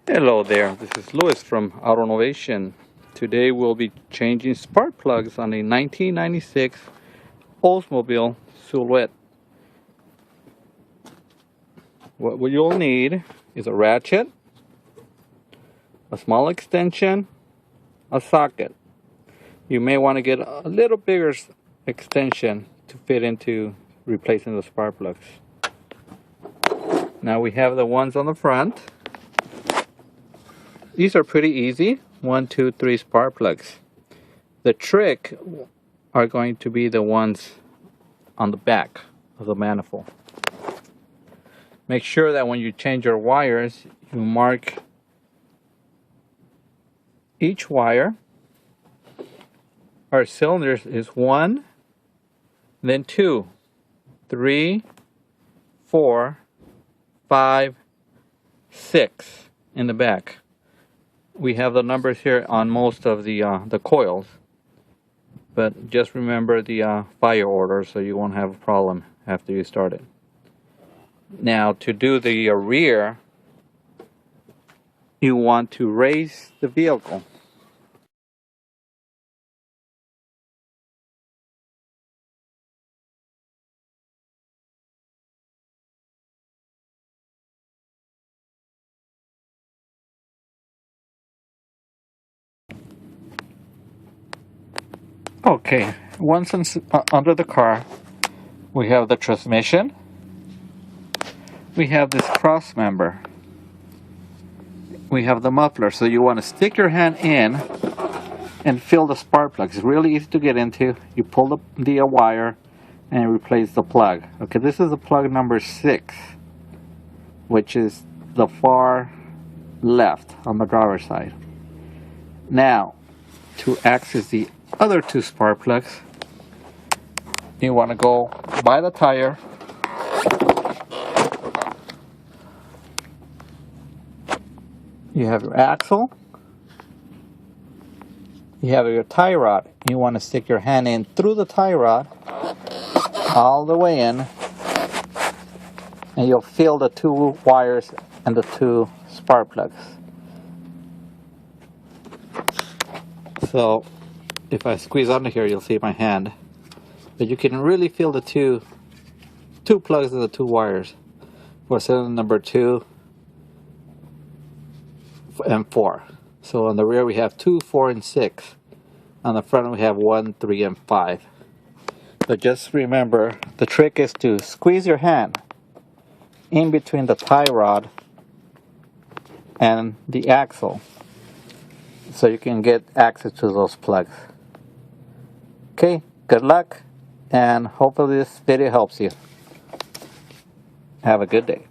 Hello there, this is Louis from Auto Innovation. Today we'll be changing spark plugs on a 1996 Oldsmobile Silhouette. What you'll need is a ratchet, a small extension, a socket. You may want to get a little bigger extension to fit into replacing the spark plugs. Now we have the ones on the front. These are pretty easy. 1, 2, 3 spark plugs. The trick are going to be the ones on the back of the manifold. Make sure that when you change your wires, you mark each wire. Our cylinders is 1, then 2, 3, 4, 5, 6 in the back. We have the numbers here on most of the coils, but just remember the fire order so you won't have a problem after you start it. Now to do the rear, you want to raise the vehicle. Okay, once under the car, we have the transmission. We have this cross member. We have the muffler, so you want to stick your hand in and fill the spark plug. It's really easy to get into. You pull the wire and replace the plug. Okay, this is the plug number 6, which is the far left on the driver's side. Now, to access the other 2 spark plugs, you want to go by the tire. You have your axle. You have your tie rod. You want to stick your hand in through the tie rod all the way in, and you'll feel the 2 wires and the 2 spark plugs. So if I squeeze under here, you'll see my hand, but you can really feel the two plugs and the 2 wires for cylinder number 2 and 4. So on the rear we have 2, 4, and 6. On the front we have 1, 3, and 5. But just remember, the trick is to squeeze your hand in between the tie rod and the axle so you can get access to those plugs. Okay, good luck, and hopefully this video helps you. Have a good day.